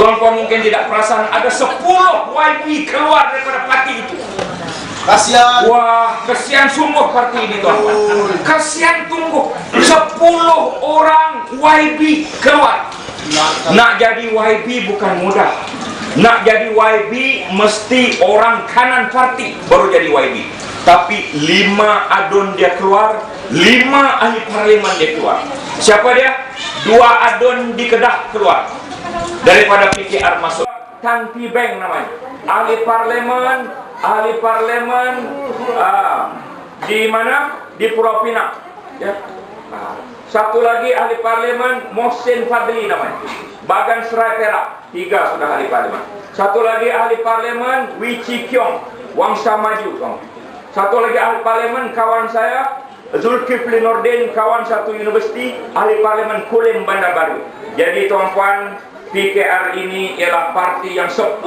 Tuan-tuan mungkin tidak perasan ada 10 YB keluar daripada parti itu. Kasihan. Wah, kesian sungguh parti ini tuan-tuan. Kesian tunggu 10 orang YB keluar. Nak jadi YB bukan mudah. Nak jadi YB mesti orang kanan parti baru jadi YB. Tapi 5 adun dia keluar, 5 ahli parlimen dia keluar. Siapa dia? 2 adun di Kedah keluar daripada PKR masuk. Tan Pi Beng namanya, ahli parlimen di mana? Di Pulau Pinang, ya. Satu lagi ahli parlimen Mohsin Fadli namanya, Bagan Serai Perak. 3 sudah ahli parlimen. Satu lagi ahli parlimen Wee Chi Kiong, Wangsa Maju. Satu lagi ahli parlimen kawan saya Zulkifli Nordin, kawan satu universiti, ahli parlimen Kulim Bandar Baru. Jadi tuan-tuan, PKR ini ialah parti yang 10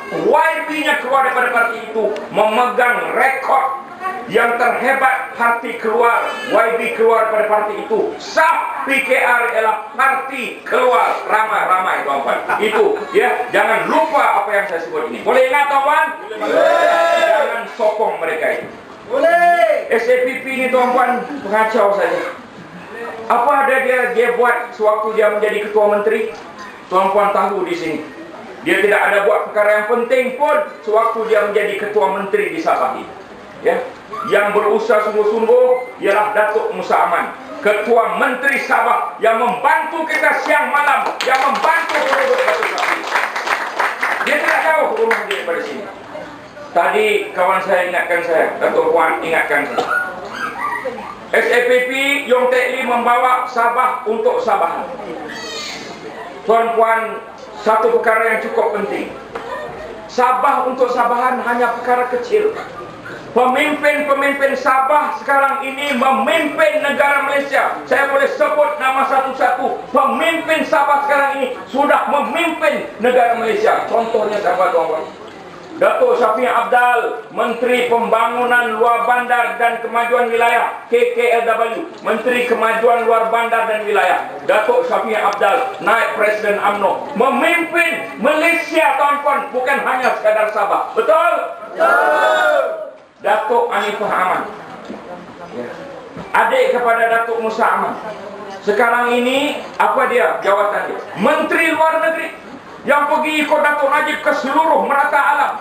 YB-nya keluar daripada parti itu, memegang rekod yang terhebat. Parti keluar, YB keluar daripada parti itu sah. PKR ialah parti keluar ramai-ramai tuan-tuan. Itu ya, jangan lupa apa yang saya sebut ini. Boleh ingat tuan-tuan? Jangan sokong mereka itu. Boleh. SAPP ini tuan-tuan pengacau saja. Apa ada dia buat sewaktu dia menjadi ketua menteri? Tuan-tuan tahu di sini, dia tidak ada buat perkara yang penting pun sewaktu dia menjadi ketua menteri di Sabah ini. Ya, yang berusaha sungguh-sungguh ialah Datuk Musa Aman, ketua menteri Sabah, yang membantu kita siang malam, yang membantu penduduk Datuk Sabah. Dia tidak jauh rumah dia pada sini. Tadi kawan saya ingatkan saya, Datuk Puan ingatkan saya, SAPP Yong Teck Lee membawa Sabah untuk Sabahan. Tuan-puan, satu perkara yang cukup penting. Sabah untuk Sabahan hanya perkara kecil. Pemimpin-pemimpin Sabah sekarang ini memimpin negara Malaysia. Saya boleh sebut nama satu-satu. Pemimpin Sabah sekarang ini sudah memimpin negara Malaysia. Contohnya siapa tuan-tuan? Datuk Syafiee Apdal, Menteri Pembangunan Luar Bandar dan Kemajuan Wilayah, KKLW, Menteri Kemajuan Luar Bandar dan Wilayah. Datuk Syafiee Apdal, naib Presiden UMNO, memimpin Malaysia tuan-tuan, bukan hanya sekadar Sabah. Betul? Betul. Datuk Anifah Aman, adik kepada Datuk Musa Aman. Sekarang ini apa dia jawatan dia? Menteri Luar Negeri, yang pergi ikut Datuk Najib ke seluruh merata alam.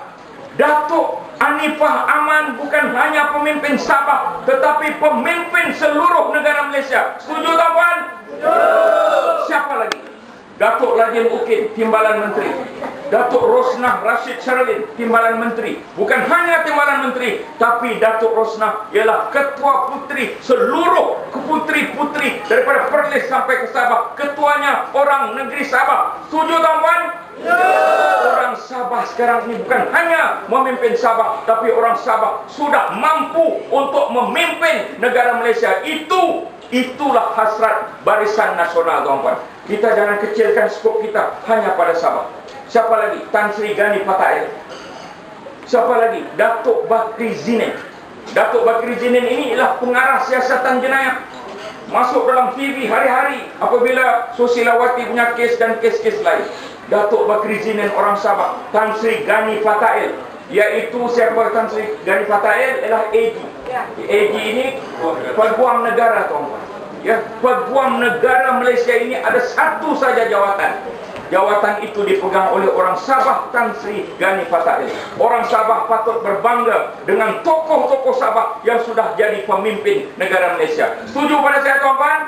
Datuk Anifah Aman bukan hanya pemimpin Sabah, tetapi pemimpin seluruh negara Malaysia. Setuju tuan-tuan? Siapa lagi? Datuk Ladin Ukin, Timbalan Menteri. Datuk Rosnah Rashid Sharlin, Timbalan Menteri. Bukan hanya Timbalan Menteri, tapi Datuk Rosnah ialah Ketua Puteri seluruh puteri-puteri daripada Perlis sampai ke Sabah. Ketuanya orang negeri Sabah. Setuju tuan-tuan? Orang Sabah sekarang ini bukan hanya memimpin Sabah, tapi orang Sabah sudah mampu untuk memimpin negara Malaysia. Itulah hasrat Barisan Nasional tuan-tuan. Kita jangan kecilkan skop kita hanya pada Sabah. Siapa lagi? Tan Sri Gani Patail. Siapa lagi? Datuk Bakri Zinin. Datuk Bakri Zinin ini ialah pengarah siasatan jenayah. Masuk dalam TV hari-hari apabila Susilawati punya kes dan kes-kes lain. Datuk Bakri Zinin orang Sabah. Tan Sri Gani Patail, iaitu siapa Tan Sri Gani Patail ialah AG. AG ini peguam negara tuan-tuan. Ya, peguam negara Malaysia ini ada satu saja jawatan. Jawatan itu dipegang oleh orang Sabah, Tan Sri Gani Patail. Orang Sabah patut berbangga dengan tokoh-tokoh Sabah yang sudah jadi pemimpin negara Malaysia. Setuju pada saya tuan-tuan?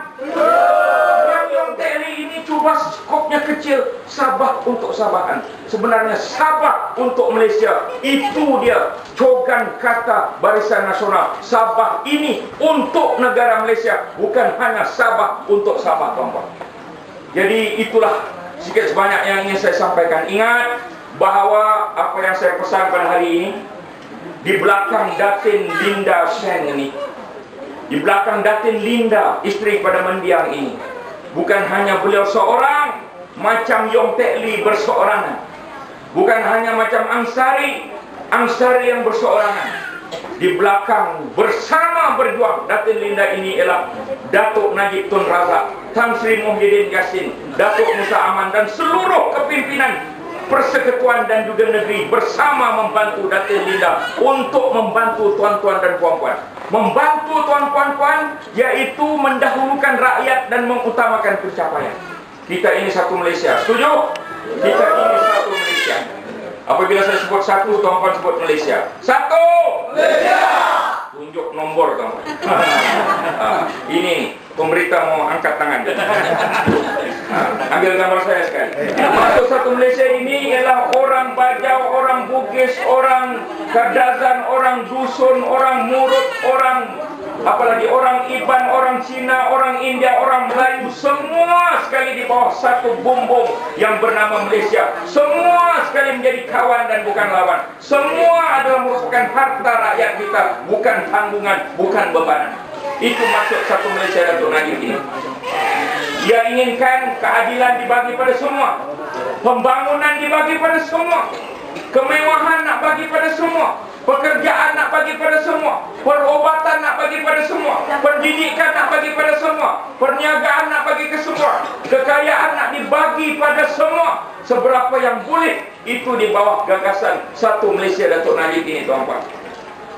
Yang Yong Teck Lee ini cuba skopnya kecil, Sabah untuk Sabahan. Sebenarnya Sabah untuk Malaysia. Itu dia cogan kata Barisan Nasional. Sabah ini untuk negara Malaysia, bukan hanya Sabah untuk Sabah tuan-tuan. Jadi itulah sedikit sebanyak yang ingin saya sampaikan. Ingat bahawa apa yang saya pesan pada hari ini, di belakang Datin Linda Sheng ini, di belakang Datin Linda, isteri pada mendiang ini, bukan hanya beliau seorang macam Yong Teck Lee berseorangan, bukan hanya macam Ansari yang berseorangan. Di belakang bersama berjuang Datin Linda ini ialah Datuk Najib Tun Razak, Tan Sri Muhyiddin Yassin, Datuk Musa Aman dan seluruh kepimpinan Persekutuan dan juga negeri bersama membantu Datin Linda untuk membantu tuan-tuan dan puan-puan. Membantu tuan-puan-puan yaitu mendahulukan rakyat dan mengutamakan pencapaian. Kita ini satu Malaysia. Setuju? Kita ini satu Malaysia. Apabila saya sebut satu, tuan-puan sebut Malaysia. Satu Malaysia. Tunjuk nombor, tuan-puan. Ini pemberita mau angkat tangan. Ambil gambar saya sekali. Maksud satu Malaysia ini ialah orang Bajau, orang Bugis, orang Kadazan, orang Dusun, orang Murut, orang apalagi orang Iban, orang Cina, orang India, orang Melayu, semua sekali di bawah satu bumbung yang bernama Malaysia. Semua sekali menjadi kawan dan bukan lawan. Semua adalah merupakan harta rakyat kita, bukan tanggungan, bukan bebanan. Itu maksud satu Malaysia Datuk Najib ini. Dia inginkan keadilan dibagi pada semua, pembangunan dibagi pada semua, kemewahan nak bagi pada semua, pekerjaan nak bagi pada semua, perubatan nak bagi pada semua, pendidikan nak bagi pada semua, perniagaan nak bagi ke semua, kekayaan nak dibagi pada semua. Seberapa yang boleh, itu di bawah gagasan satu Malaysia Datuk Najib ini, tuan-tuan.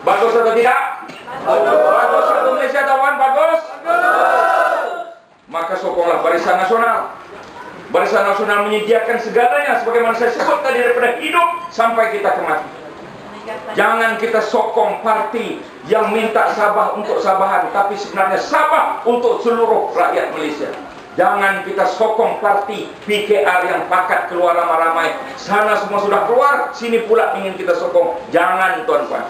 Bagus atau tidak? Bagus satu Malaysia, tuan-tuan. Bagus? Maka sokonglah Barisan Nasional. Barisan Nasional menyediakan segalanya sebagaimana saya sebut tadi, daripada hidup sampai kita mati. Jangan kita sokong parti yang minta Sabah untuk Sabahan, tapi sebenarnya Sabah untuk seluruh rakyat Malaysia. Jangan kita sokong parti PKR yang pakat keluar ramai-ramai. Sana semua sudah keluar, sini pula ingin kita sokong. Jangan, tuan-tuan.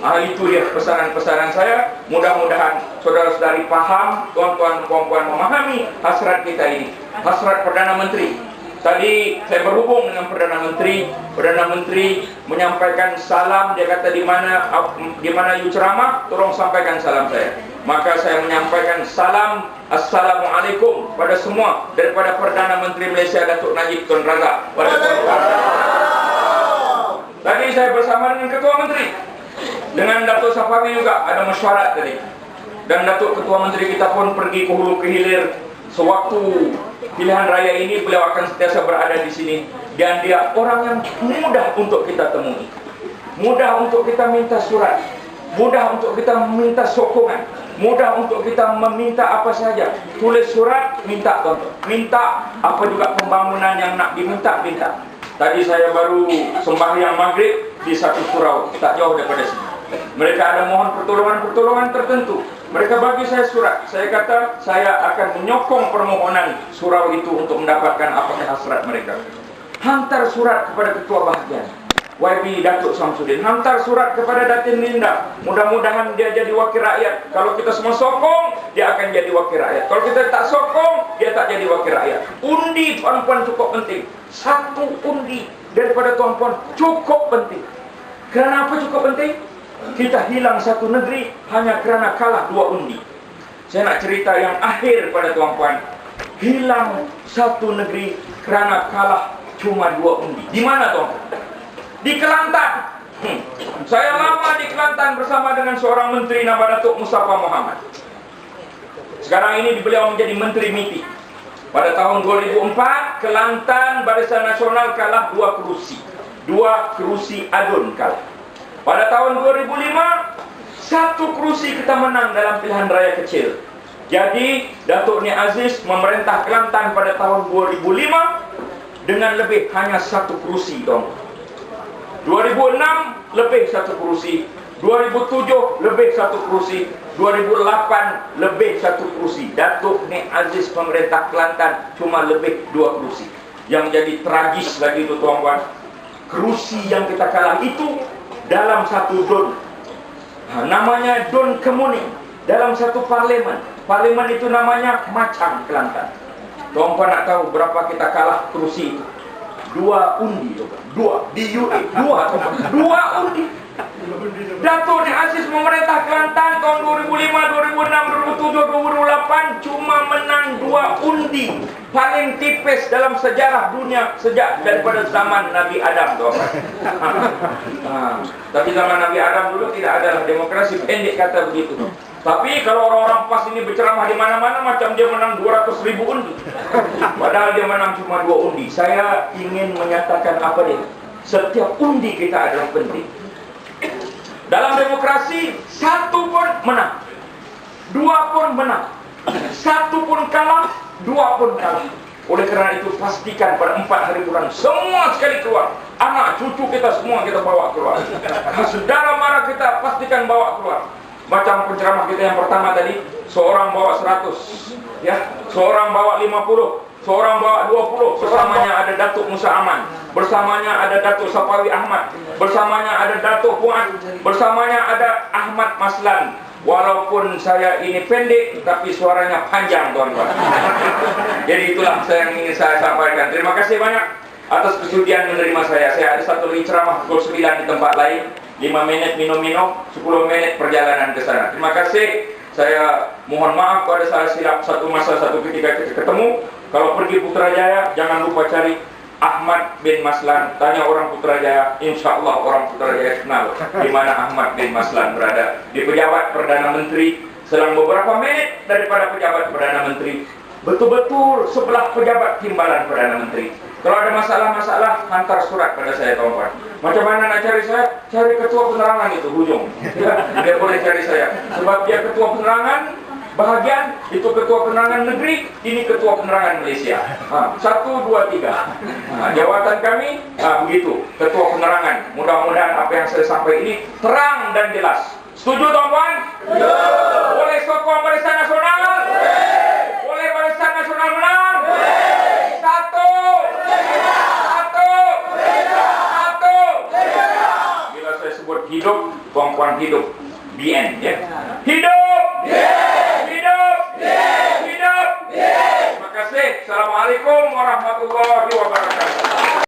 Itu dia pesanan-pesanan saya. Mudah-mudahan saudara-saudari paham, tuan-tuan puan-puan memahami hasrat kita ini. Hasrat Perdana Menteri. Tadi saya berhubung dengan Perdana Menteri. Perdana Menteri menyampaikan salam. Dia kata di mana you ceramah, tolong sampaikan salam saya. Maka saya menyampaikan salam Assalamualaikum pada semua daripada Perdana Menteri Malaysia Datuk Najib Tun Razak. Pada tuan-tuan. Tadi saya bersama dengan Ketua Menteri, dengan Datuk Safawi juga ada mesyuarat tadi. Dan Datuk Ketua Menteri kita pun pergi ke hulu ke hilir. Sewaktu pilihan raya ini beliau akan sentiasa berada di sini. Dan dia orang yang mudah untuk kita temui, mudah untuk kita minta surat, mudah untuk kita minta sokongan, mudah untuk kita meminta apa saja. Tulis surat, minta, tuan-tuan. Minta apa juga pembangunan yang nak diminta, minta. Tadi saya baru sembahyang maghrib di satu surau tak jauh daripada sini. Mereka ada mohon pertolongan tertentu. Mereka bagi saya surat. Saya kata saya akan menyokong permohonan surau itu untuk mendapatkan apakah hasrat mereka. Hantar surat kepada Ketua Bahagian YB Datuk Samsudin. Hantar surat kepada Datin Linda. Mudah-mudahan dia jadi wakil rakyat. Kalau kita semua sokong, dia akan jadi wakil rakyat. Kalau kita tak sokong, dia tak jadi wakil rakyat. Undi, tuan-puan, cukup penting. Satu undi daripada tuan-puan cukup penting. Kerana apa cukup penting? Kita hilang satu negeri hanya kerana kalah dua undi. Saya nak cerita yang akhir pada tuan-puan. Hilang satu negeri kerana kalah cuma dua undi. Di mana, tuan? Di Kelantan. Saya lama di Kelantan bersama dengan seorang menteri nama Datuk Mustafa Mohamad. Sekarang ini beliau menjadi Menteri MITI. Pada tahun 2004, Kelantan Barisan Nasional kalah 2 kerusi. 2 kerusi adun kalah. Pada tahun 2005, 1 kerusi kita menang dalam pilihan raya kecil. Jadi, Datuk Ni Aziz memerintah Kelantan pada tahun 2005 dengan lebih hanya 1 kerusi, dong. 2006 lebih 1 kerusi, 2007 lebih 1 kerusi, 2008 lebih 1 kerusi. Datuk Ni Aziz pemerintah Kelantan cuma lebih 2 kerusi. Yang jadi tragis lagi itu, tuan-tuan, kerusi yang kita kalah itu dalam satu don. Namanya Don Kemuning. Dalam satu parlimen. Parlimen itu namanya Macang Kelantan. Tuan-tuan nak tahu berapa kita kalah kerusi itu? 2 undi, 2 di UE, 2 undi. Datuk Ni Aziz memerintah Kelantan tahun 2005, 2006, 2007, 2008 cuma menang 2 undi. Paling tipis dalam sejarah dunia sejak daripada zaman Nabi Adam, tuan-tuan. Tapi zaman Nabi Adam dulu tidak ada demokrasi, pendek kata begitu. Tapi kalau orang-orang PAS ini berceramah di mana-mana macam dia menang 200.000 undi. Padahal dia menang cuma 2 undi. Saya ingin menyatakan apa dia? Setiap undi kita adalah penting. Dalam demokrasi, 1 pun menang, 2 pun menang, 1 pun kalah, 2 pun kalah. Oleh kerana itu pastikan pada 4 hari bulan semua sekali keluar. Anak cucu kita semua kita bawa keluar. Saudara mara kita pastikan bawa keluar. Macam penceramah kita yang pertama tadi, seorang bawa 100, ya, seorang bawa 50, seorang bawa 20. Bersamanya ada Datuk Musa Aman, bersamanya ada Datuk Sapawi Ahmad, bersamanya ada Datuk Fuad, bersamanya ada Ahmad Maslan. Walaupun saya ini pendek, tapi suaranya panjang, tuan-tuan. Jadi itulah yang ingin saya sampaikan. Terima kasih banyak atas kesudian menerima saya. Saya ada satu lagi ceramah pukul 9 di tempat lain. 5 menit minum-minum, 10 menit perjalanan ke sana. Terima kasih. Saya mohon maaf pada saya silap satu masa satu ketika kita ketemu. Kalau pergi Putrajaya, jangan lupa cari Ahmad bin Maslan. Tanya orang Putrajaya, insya Allah orang Putrajaya kenal di mana Ahmad bin Maslan berada. Di pejabat Perdana Menteri, selang beberapa menit daripada pejabat Perdana Menteri, betul-betul sebelah pejabat timbalan Perdana Menteri. Kalau ada masalah-masalah, hantar surat pada saya, kawan-kawan. Macam mana nak cari saya? Cari ketua penerangan itu, hujung. Ya, dia boleh cari saya. Sebab dia ketua penerangan bahagian, itu ketua penerangan negeri, ini ketua penerangan Malaysia. 1, 2, 3. Jawatan kami, begitu. Ketua penerangan. Mudah-mudahan apa yang saya sampaikan ini terang dan jelas. Setuju, tuan-tuan? Boleh sokong Barisan Nasional? Boleh Barisan Nasional menang? Satu. Bila saya sebut hidup, tuan-tuan hidup. The end, ya. Hidup! Hidup! Hidup! Terima kasih. Assalamualaikum warahmatullahi wabarakatuh.